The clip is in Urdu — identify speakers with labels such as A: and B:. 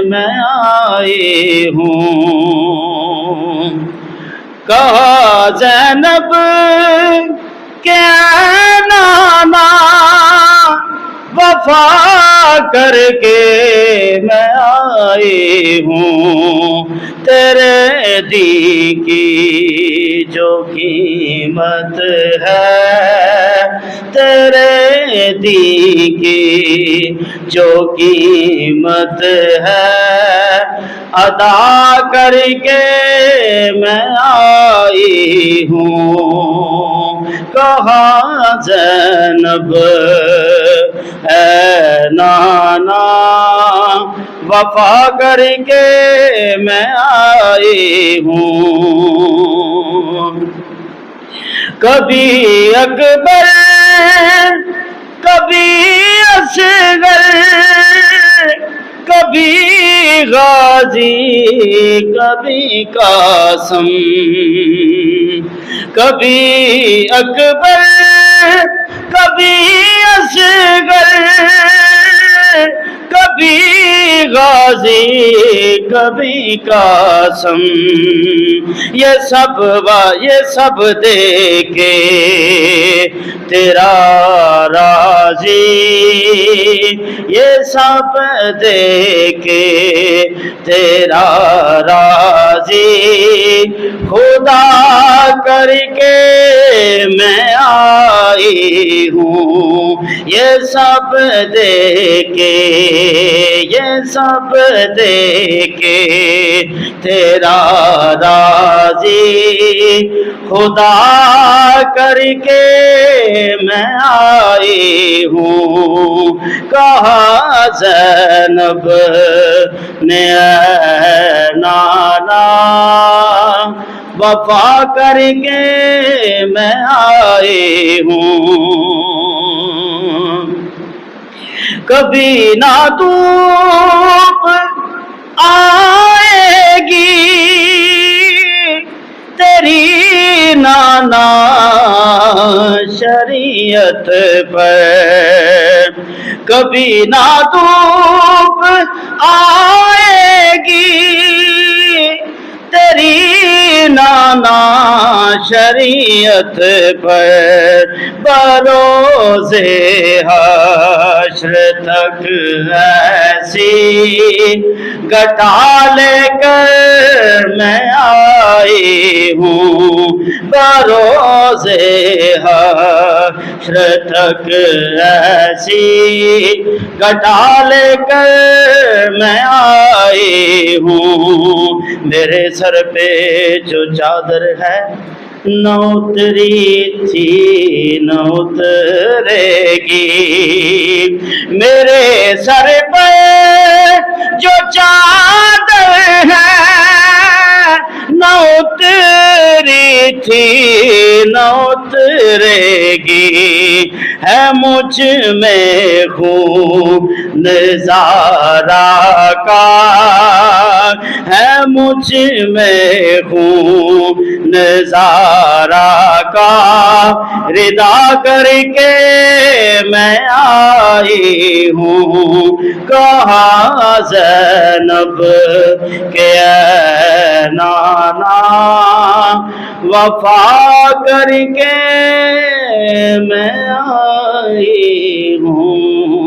A: میں آئی ہوں۔ کہا زینب کہ اے نانا وفا کر کے میں آئی ہوں، تیرے دی کی جو قیمت ہے، تیرے دی کی جو قیمت ہے، ادا کر کے میں آئی ہوں۔ کہا زینب اے نانا وفا کر کے میں آئی ہوں۔ کبھی اکبر کبھی اصغر کبھی غازی کبھی قاسم، کبھی اکبر کبھی اصغر کبھی غازی کبھی قاسم، یہ سب دیکھے تیرا راضی، یہ سب دیکھے تیرا راضی، خدا کر کے میں آئی ہوں، یہ سب دیکھے یہ سب دیکھے تیرا راضی، خدا کر کے میں آئی ہوں۔ کہا زینب نے اے نانا وفا کر کے میں آئی ہوں۔ کبھی نہ دھوپ آئے گی تیری نانا شریعت پر، کبھی نہ دھوپ آئے گی تیری نانا شریعت پر، بروز حشر تک ایسی گھٹا لے کر میں آئی ہوں، بروز حشر تک ایسی گھٹا لے کر میں آئی ہوں۔ میرے سر پہ جو چادر ہے نہ اتری تھی نہ اترے گی، میرے سر پہ جو چادر ہے نہ اتری تھی نہ اترے گی، ہے مجھ میں خون زارا کا، ہے مجھ میں خون زارا کا، ردا کر کے میں آئی ہوں۔ کہا زینب کہ اے نانا وفا کر کے میں آئی ہوں۔